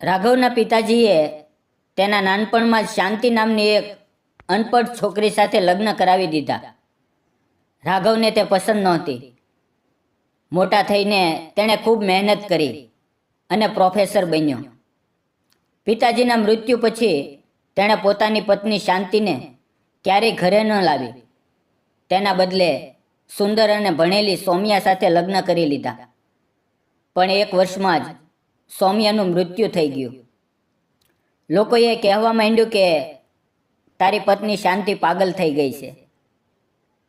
રાઘવના પિતાજીએ તેના નાનપણમાં જ શાંતિ નામની એક અનપઢ છોકરી સાથે લગ્ન કરાવી દીધા. રાઘવને તે પસંદ નહોતી. મોટા થઈને તેણે ખૂબ મહેનત કરી અને પ્રોફેસર બન્યો. પિતાજીના મૃત્યુ પછી તેણે પોતાની પત્ની શાંતિને ક્યારેય ઘરે ન લાવી. તેના બદલે સુંદર અને ભણેલી સૌમ્યા સાથે લગ્ન કરી લીધા. પણ 1 વર્ષમાં જ સૌમ્યાનું મૃત્યુ થઈ ગયું. લોકોએ કહેવા માંડ્યું કે તારી પત્ની શાંતિ પાગલ થઈ ગઈ છે.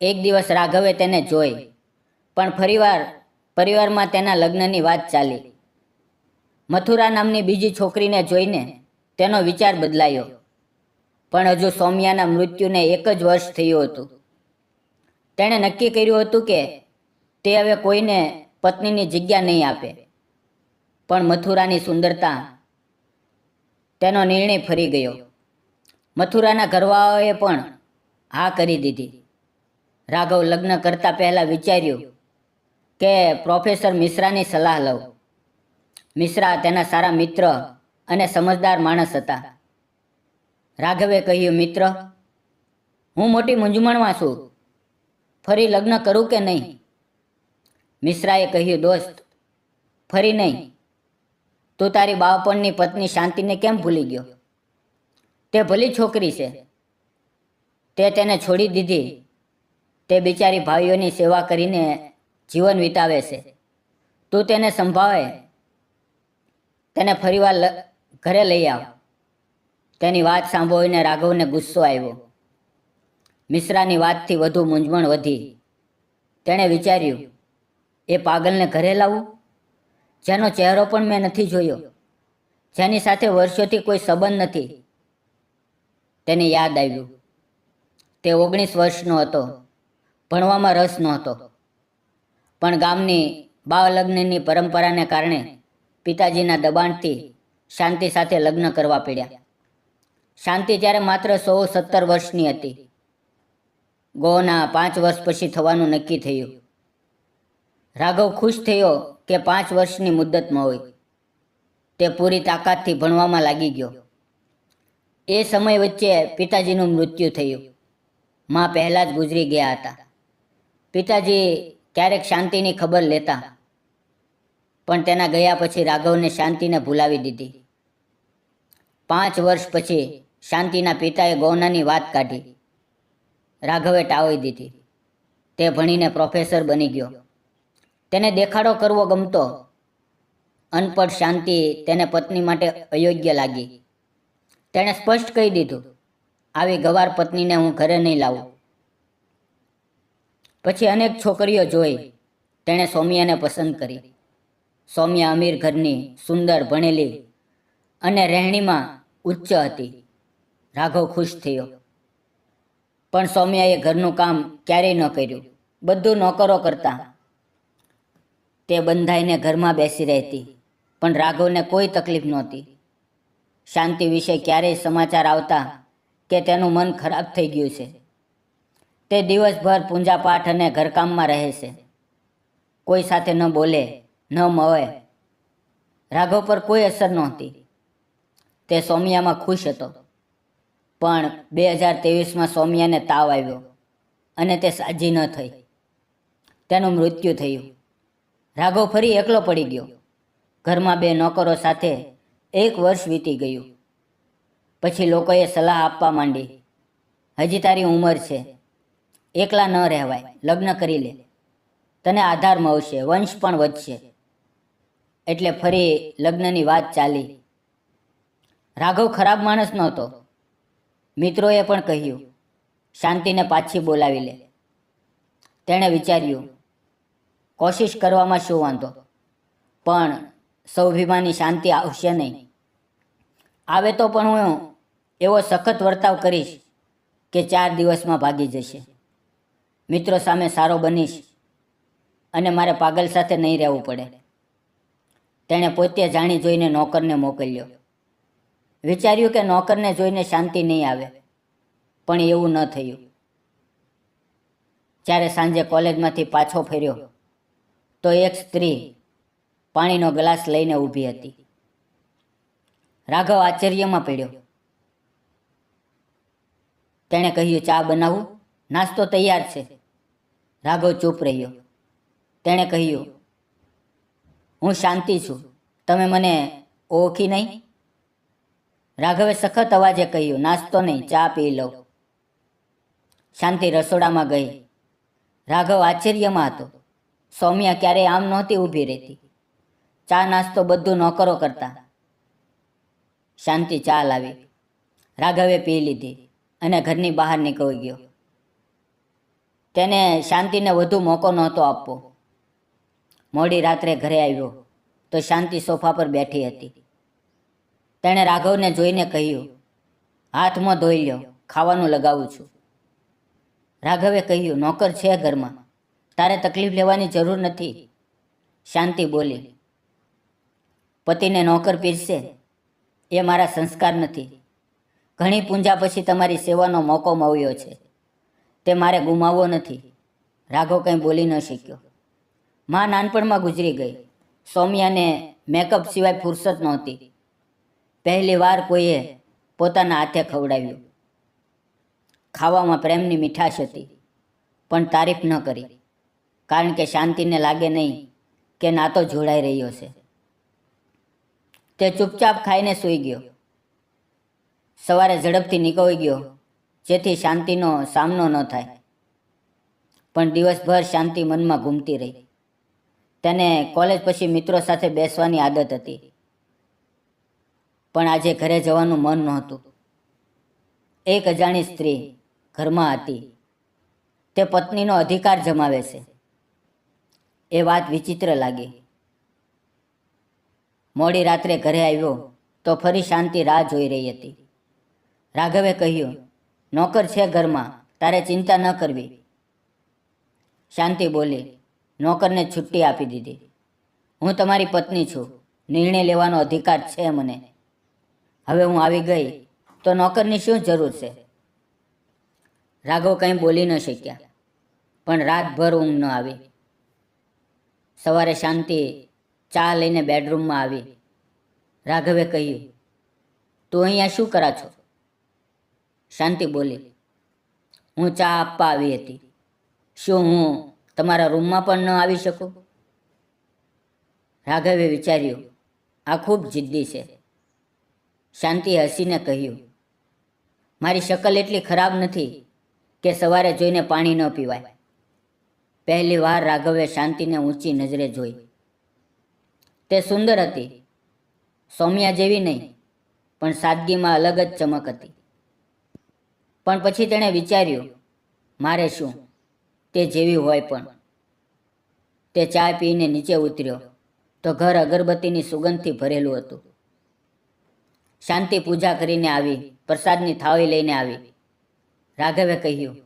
એક દિવસ રાઘવે તેને જોઈ, પણ પરિવારમાં તેના લગ્નની વાત ચાલી. મથુરા નામની બીજી છોકરીને જોઈને તેનો વિચાર બદલાયો. પણ હજુ સૌમ્યાના મૃત્યુને 1 જ વર્ષ થયું હતું. તેણે નક્કી કર્યું હતું કે તે હવે કોઈને પત્નીની જગ્યા નહીં આપે. પણ મથુરાની સુંદરતા તેનો નિર્ણય ફરી ગયો. મથુરાના ઘરવાળાઓએ પણ હા કરી દીધી. રાઘવ લગ્ન કરતા પહેલાં વિચાર્યું કે પ્રોફેસર મિશ્રાની સલાહ લઉં. મિશ્રા તેના સારા મિત્ર અને સમજદાર માણસ હતા. રાઘવે કહ્યું, મિત્ર, હું મોટી મૂંઝવણમાં છું. ફરી લગ્ન કરું કે નહીં? મિશ્રાએ કહ્યું, દોસ્ત, ફરી નહીં. તું તારી બાળપણની પત્ની શાંતિને કેમ ભૂલી ગયો? તે ભલી છોકરી છે. તે તેને છોડી દીધી. તે બિચારી ભાઈઓની સેવા કરીને જીવન વિતાવે છે. તું તેને સંભાળે. તેને ફરીવાર ઘરે લઈ આવ. તેની વાત સાંભળીને રાઘવને ગુસ્સો આવ્યો. મિશ્રાની વાતથી વધુ મૂંઝવણ વધી. તેણે વિચાર્યું, એ પાગલને ઘરે લાવવું, જેનો ચહેરો પણ મેં નથી જોયો, જેની સાથે વર્ષોથી કોઈ સંબંધ નથી. તેને યાદ આવ્યું, તે 19 વર્ષનો હતો. ભણવામાં રસ નહોતો. પણ ગામની બાળલગ્નની પરંપરાને કારણે પિતાજીના દબાણથી શાંતિ સાથે લગ્ન કરવા પડ્યા. શાંતિ ત્યારે માત્ર 16-17 વર્ષની હતી. ગોના 5 વર્ષ પછી થવાનું નક્કી થયું. રાઘવ ખુશ થયો કે 5 વર્ષની મુદ્દતમાં હોય. તે પૂરી તાકાતથી ભણવામાં લાગી ગયો. એ સમય વચ્ચે પિતાજીનું મૃત્યુ થયું. માં પહેલાં જ ગુજરી ગયા હતા. પિતાજી ક્યારેક શાંતિની ખબર લેતા, પણ તેના ગયા પછી રાઘવને શાંતિને ભૂલાવી દીધી. 5 વર્ષ પછી શાંતિના પિતાએ ગૌનાની વાત કાઢી. રાઘવે ટાળી દીધી. તે ભણીને પ્રોફેસર બની ગયો. તેને દેખાડો કરવો ગમતો. અનપઢ શાંતિ તેને પત્ની માટે અયોગ્ય લાગી. તેણે સ્પષ્ટ કહી દીધું, આવી ગવાર પત્નીને હું ઘરે નહીં લાવું. પછી અનેક છોકરીઓ જોઈ. તેણે સૌમ્યાને પસંદ કરી. સૌમ્યા અમીર ઘરની, સુંદર, ભણેલી અને રહેણીમાં ઉચ્ચ હતી. રાઘવ ખુશ થયો. પણ સૌમ્યાએ ઘરનું કામ ક્યારેય ન કર્યું. બધું નોકરો કરતા. તે બંધાઈને ઘરમાં બેસી રહેતી, પણ રાઘવને કોઈ તકલીફ નહોતી. શાંતિ વિશે ક્યારેય સમાચાર આવતા કે તેનું મન ખરાબ થઈ ગયું છે. તે દિવસભર પૂજાપાઠ અને ઘરકામમાં રહે છે. કોઈ સાથે ન બોલે, ન મળે. રાઘવ પર કોઈ અસર નહોતી. તે સૌમ્યામાં ખુશ હતો. પણ 2023માં સૌમ્યાને તાવ આવ્યો અને તે સાજી ન થઈ. તેનું મૃત્યુ થયું. રાઘવ ફરી એકલો પડી ગયો. ઘરમાં 2 નોકરો સાથે 1 વર્ષ વીતી ગયું. પછી લોકોએ સલાહ આપવા માંડી, હજી તારી ઉંમર છે, એકલા ન રહેવાય, લગ્ન કરી લે. તને આધાર મળશે, વંશ પણ વધશે. એટલે ફરી લગ્નની વાત ચાલી. રાઘવ ખરાબ માણસ નહોતો. મિત્રોએ પણ કહ્યું, શાંતિને પાછી બોલાવી લે. તેણે વિચાર્યું, કોશિશ કરવામાં શું વાંધો, પણ સ્વાભિમાની શાંતિ આવશે નહીં. આવે તો પણ હું એવો સખત વર્તાવ કરીશ કે 4 દિવસમાં ભાગી જશે. મિત્રો સામે સારો બનીશ અને મારે પાગલ સાથે નહીં રહેવું પડે. તેણે પોતે જાણી જોઈને નોકરને મોકલ્યો. વિચાર્યું કે નોકરને જોઈને શાંતિ નહીં આવે, પણ એવું ન થયું. જ્યારે સાંજે કોલેજમાંથી પાછો ફર્યો તો એક સ્ત્રી પાણીનો ગ્લાસ લઈને ઊભી હતી. રાઘવ આશ્ચર્યમાં પડ્યો. તેણે કહ્યું, ચા બનાવું? નાસ્તો તૈયાર છે. રાઘવ ચૂપ રહ્યો. તેણે કહ્યું, હું શાંતિ છું, તમે મને ઓળખી નહીં? રાઘવે સખત અવાજે કહ્યું, નાસ્તો નહીં, ચા પી લઉં. શાંતિ રસોડામાં ગઈ. રાઘવ આશ્ચર્યમાં હતો. સૌમ્યા ક્યારેય આમ નહોતી ઊભી રહેતી. ચા નાસ્તો બધું નોકરો કરતા. શાંતિ ચા લાવી. રાઘવે પી લીધી અને ઘરની બહાર નીકળી ગયો. તેને શાંતિને વધુ મોકો નહોતો આપવો. મોડી રાત્રે ઘરે આવ્યો તો શાંતિ સોફા પર બેઠી હતી. તેણે રાઘવને જોઈને કહ્યું, હાથમાં ધોઈ લ્યો, ખાવાનું લગાવું છું. રાઘવે કહ્યું, નોકર છે ઘરમાં, તારે તકલીફ લેવાની જરૂર નથી. શાંતિ બોલી, પતિને નોકર પીરસે એ મારા સંસ્કાર નથી. ઘણી પૂંજા પછી તમારી સેવાનો મોકો મળ્યો છે, તે મારે ગુમાવવો નથી. રાઘવ કંઈ બોલી ન શક્યો. માં નાનપણમાં ગુજરી ગઈ. સૌમ્યાને મેકઅપ સિવાય ફુરસત નહોતી. પહેલી વાર કોઈએ પોતાના હાથે ખવડાવ્યું. ખાવામાં પ્રેમની મીઠાશ હતી, પણ તારીફ ન કરી, કારણ કે શાંતિને લાગે નહીં કે નાતો જોડાઈ રહ્યો છે. તે ચૂપચાપ ખાઈને સૂઈ ગયો. સવારે ઝડપથી નીકળી ગયો જેથી શાંતિનો સામનો ન થાય. પણ દિવસભર શાંતિ મનમાં ઘૂમતી રહી. તેને કોલેજ પછી મિત્રો સાથે બેસવાની આદત હતી, પણ આજે ઘરે જવાનું મન નહોતું. એક અજાણી સ્ત્રી ઘરમાં હતી. તે પત્નીનો અધિકાર જમાવે છે એ વાત વિચિત્ર લાગી. મોડી રાત્રે ઘરે આવ્યો તો ફરી શાંતિ રાહ જોઈ રહી હતી. રાઘવે કહ્યું, નોકર છે ઘરમાં, તારે ચિંતા ન કરવી. શાંતિ બોલી, નોકરને છુટ્ટી આપી દીધી. હું તમારી પત્ની છું, નિર્ણય લેવાનો અધિકાર છે મને. હવે હું આવી ગઈ તો નોકરની શું જરૂર છે? રાઘવ કંઈ બોલી ન શક્યા, પણ રાતભર ઊંઘ ન આવી. સવારે શાંતિ ચા લઈને બેડરૂમમાં આવી. રાઘવે કહ્યું, તું અહીંયા શું કરા છો? શાંતિ બોલી, હું ચા આપવા આવી હતી. શું હું તમારા રૂમમાં પણ ન આવી શકું? રાઘવે વિચાર્યું, આ ખૂબ જિદ્દી છે. શાંતિએ હસીને કહ્યું, મારી શકલ એટલી ખરાબ નથી કે સવારે જોઈને પાણી ન પીવાય. પહેલી વાર રાઘવે શાંતિને ઊંચી નજરે જોઈ. તે સુંદર હતી, સૌમ્યા જેવી નહીં, પણ સાદગીમાં અલગ જ ચમક હતી. પણ પછી તેણે વિચાર્યું, મારે શું, તે જેવી હોય પણ. તે ચા પીને નીચે ઉતર્યો તો ઘર અગરબત્તીની સુગંધથી ભરેલું હતું. શાંતિ પૂજા કરીને આવી, પ્રસાદની થાળી લઈને આવી. રાઘવે કહ્યું,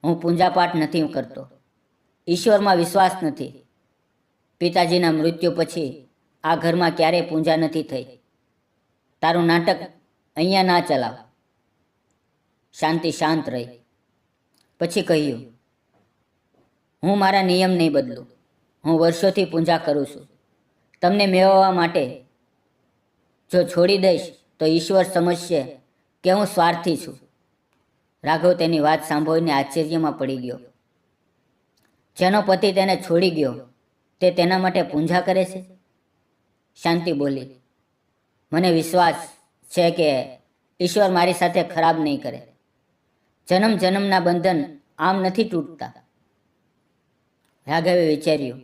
હું પૂજાપાઠ નથી કરતો, ઈશ્વરમાં વિશ્વાસ નથી. પિતાજીના મૃત્યુ પછી આ ઘરમાં ક્યારેય પૂજા નથી થઈ. તારું નાટક અહીંયા ના ચલાવ. શાંતિ શાંત રહી. પછી કહ્યું, હું મારા નિયમ નહીં બદલું. હું વર્ષોથી પૂજા કરું છું તમને મેળવવા માટે. જો છોડી દઈશ તો ઈશ્વર સમજશે કે હું સ્વાર્થી છું. રાઘવ તેની વાત સાંભળીને આશ્ચર્યમાં પડી ગયો. જેનો પતિ તેને છોડી ગયો તે તેના માટે પૂજા કરે છે? શાંતિ બોલી, મને વિશ્વાસ છે કે ઈશ્વર મારી સાથે ખરાબ નહીં કરે. જન્મ જન્મના બંધન આમ નથી તૂટતા. રાઘવે વિચાર્યું,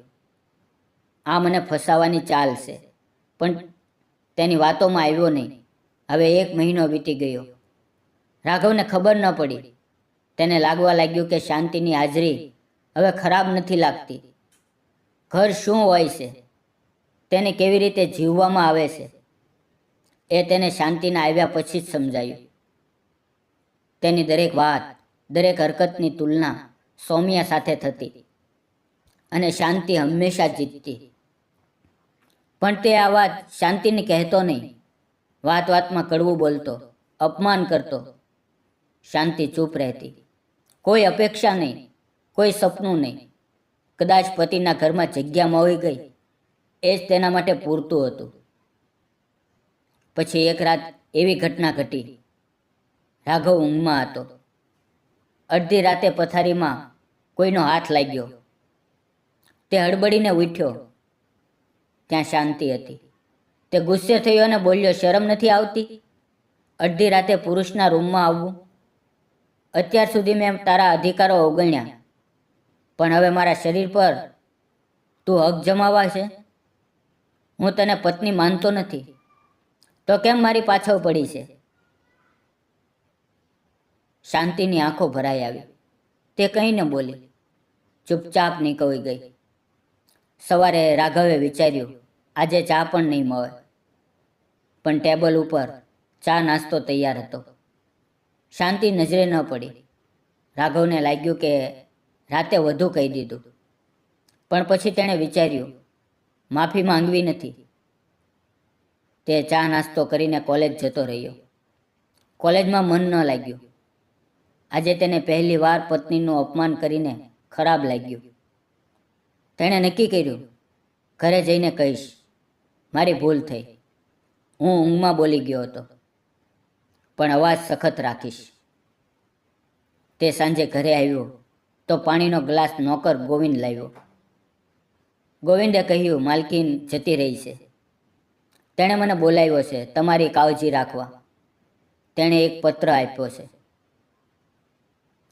આ મને ફસાવાની ચાલ છે, પણ તેની વાતોમાં આવ્યો નહીં. હવે 1 મહિનો વીતી ગયો. રાઘવને ખબર ન પડી. તેને લાગવા લાગ્યું કે શાંતિની હાજરી હવે ખરાબ નથી લાગતી. ઘર શું હોય છે, તેને કેવી રીતે જીવવામાં આવે છે, એ તેને શાંતિના આવ્યા પછી જ સમજાયું. તેની દરેક વાત, દરેક હરકતની તુલના સૌમ્યા સાથે થતી અને શાંતિ હંમેશા જીતતી. પણ તે આ વાત શાંતિને કહેતો નહીં. વાત વાતમાં કડવું બોલતો, અપમાન કરતો. શાંતિ ચૂપ રહેતી. કોઈ અપેક્ષા નહીં, કોઈ સપનું નહીં. કદાચ પતિના ઘરમાં જગ્યા મળી ગઈ એ જ તેના માટે પૂરતું હતું. પછી એક રાત એવી ઘટના ઘટી. રાઘવ ઊંઘમાં હતો. અડધી રાતે પથારીમાં કોઈનો હાથ લાગ્યો. તે હડબડીને ઉઠ્યો. ત્યાં શાંતિ હતી. તે ગુસ્સે થયો અને બોલ્યો, શરમ નથી આવતી અડધી રાતે પુરુષના રૂમમાં આવવું? અત્યાર સુધી મેં તારા અધિકારો અવગણ્યા, પણ હવે મારા શરીર પર તું હક જમાવા છે? હું તને પત્ની માનતો નથી, તો કેમ મારી પાછળ પડી છે? શાંતિની આંખો ભરાઈ આવી. તે કંઈ ન બોલી, ચૂપચાપ નીકળી ગઈ. સવારે રાઘવે વિચાર્યું, આજે ચા પણ નહીં મળે. પણ ટેબલ ઉપર ચા નાસ્તો તૈયાર હતો. શાંતિ નજરે ન પડી. રાઘવને લાગ્યું કે રાતે વધુ કહી દીધું. પણ પછી તેણે વિચાર્યું, માફી માંગવી નથી. તે ચા નાસ્તો કરીને કોલેજ જતો રહ્યો. કોલેજમાં મન ન લાગ્યું. આજે તેને પહેલી વાર પત્નીનું અપમાન કરીને ખરાબ લાગ્યું. તેણે નક્કી કર્યું, ઘરે જઈને કહીશ, મારી ભૂલ થઈ. હું ઊંઘમાં બોલી ગયો હતો, પણ અવાજ સખત રાખીશ. તે સાંજે ઘરે આવ્યો તો પાણીનો ગ્લાસ નોકર ગોવિંદ લાવ્યો. ગોવિંદે કહ્યું, માલકીન જતી રહી છે. તેણે મને બોલાવ્યો છે તમારી કાળજી રાખવા. તેણે એક પત્ર આપ્યો છે.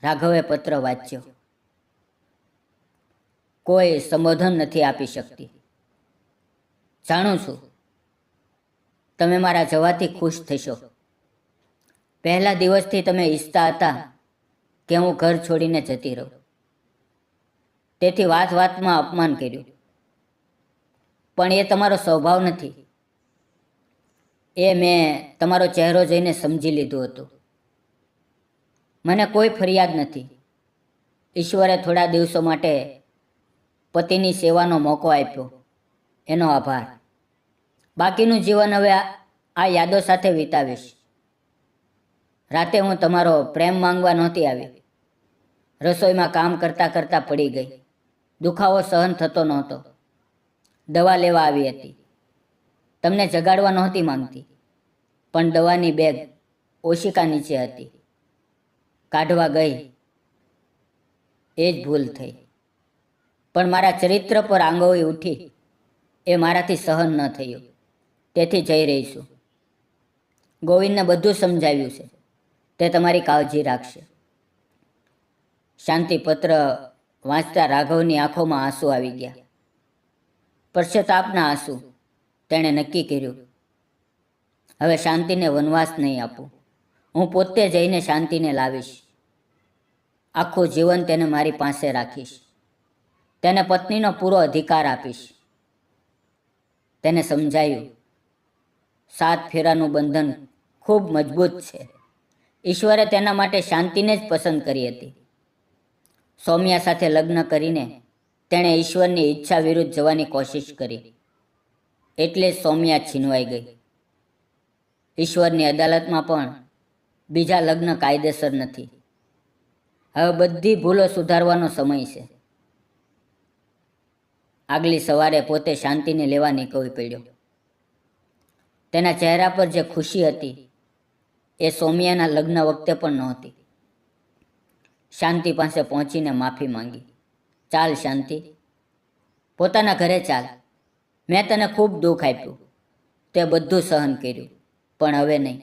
રાઘવે પત્ર વાંચ્યો. કોઈ સંબોધન નથી આપી શકતી. જાણું છું તમે મારા જવાથી ખુશ થશો. પહેલા દિવસથી તમે ઈચ્છતા હતા કે હું ઘર છોડીને જતી રહું. તેથી વાત વાતમાં અપમાન કર્યું. પણ એ તમારો સ્વભાવ નથી. એ મેં તમારો ચહેરો જોઈને સમજી લીધું હતું. મને કોઈ ફરિયાદ નથી. ઈશ્વરે થોડા દિવસો માટે પતિની સેવાનો મોકો આપ્યો, એનો આભાર. બાકીનું જીવન હવે આ યાદો સાથે વિતાવીશ. રાતે હું તમારો પ્રેમ માંગવા નહોતી આવી. રસોઈમાં કામ કરતાં કરતાં પડી ગઈ. દુખાવો સહન થતો નહોતો. દવા લેવા આવી હતી. તમને જગાડવા નહોતી માંગતી, પણ દવાની બેગ ઓશિકા નીચે હતી. કાઢવા ગઈ, એ જ ભૂલ થઈ. પણ મારા ચરિત્ર પર આંગળી ઉઠી એ મારાથી સહન ન થયું. તેથી જઈ રહી છું. ગોવિંદને બધું સમજાવ્યું છે. તે તમારી કાળજી રાખશે. શાંતિ પત્ર વાંચતા રાઘવની આંખોમાં આંસુ આવી ગયા. પશ્ચાતાપના આંસુ. તેણે નક્કી કર્યું, હવે શાંતિને વનવાસ નહીં આપું. હું પોતે જઈને શાંતિને લાવીશ. આખું જીવન તેને મારી પાસે રાખીશ. તેને પત્નીનો પૂરો અધિકાર આપીશ. તેને સમજાયું, 7 ફેરાનું બંધન ખૂબ મજબૂત છે. ઈશ્વરે તેના માટે શાંતિને જ પસંદ કરી હતી. સૌમ્યા સાથે લગ્ન કરીને તેણે ઈશ્વરની ઈચ્છા વિરુદ્ધ જવાની કોશિશ કરી. એટલે જ સૌમ્યા છીનવાઈ ગઈ. ઈશ્વરની અદાલતમાં પણ બીજા લગ્ન કાયદેસર નથી. હવે બધી ભૂલો સુધારવાનો સમય છે. આગલી સવારે પોતે શાંતિને લેવા નીકળી પડ્યો. તેના ચહેરા પર જે ખુશી હતી એ સૌમ્યાના લગ્ન વખતે પણ નહોતી. શાંતિ પાસે પહોંચીને માફી માંગી. ચાલ શાંતિ, પોતાના ઘરે ચાલ. મેં તને ખૂબ દુઃખ આપ્યું. તે બધું સહન કર્યું, પણ હવે નહીં.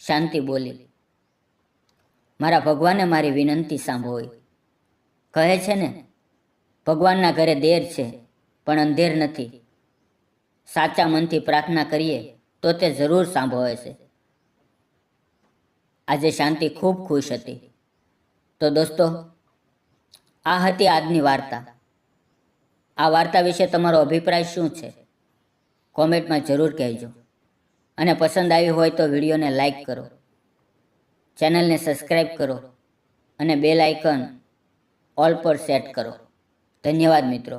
શાંતિ બોલી, મારા ભગવાને મારી વિનંતી સાંભળી. કહે છે ને, ભગવાનના ઘરે દેર છે પણ અંધેર નથી. સાચા મનથી પ્રાર્થના કરીએ તો તે જરૂર સાંભળે છે. આજે શાંતિ ખૂબ ખુશ હતી. તો દોસ્તો, આ હતી આજની વાર્તા. આ વાર્તા વિશે તમારો અભિપ્રાય શું છે? કોમેન્ટમાં જરૂર કહેજો. અને પસંદ આવી હોય તો વિડીયોને લાઈક કરો, ચેનલને સબસ્ક્રાઈબ કરો અને બેલ આઇકન ઓલ પર સેટ કરો. ધન્યવાદ મિત્રો.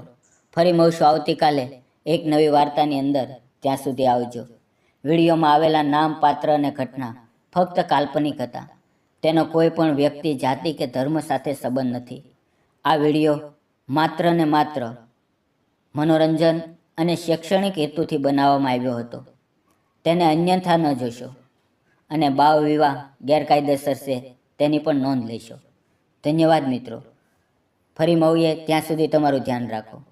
ફરી મળશું આવતીકાલે એક નવી વાર્તાની અંદર. ત્યાં સુધી આવજો. વિડીયોમાં આવેલા નામ, પાત્ર અને ઘટના ફક્ત કાલ્પનિક હતા. તેનો કોઈ પણ વ્યક્તિ, જાતિ કે ધર્મ સાથે સંબંધ નથી. આ વિડીયો માત્ર ને માત્ર મનોરંજન અને શૈક્ષણિક હેતુથી બનાવવામાં આવ્યો હતો. તેને અન્યથા ન જોશો અને બાળ વિવાહ ગેરકાયદેસર છે તેની પણ નોંધ લેશો. ધન્યવાદ મિત્રો. ફરી મળીએ, ત્યાં સુધી તમારું ધ્યાન રાખો.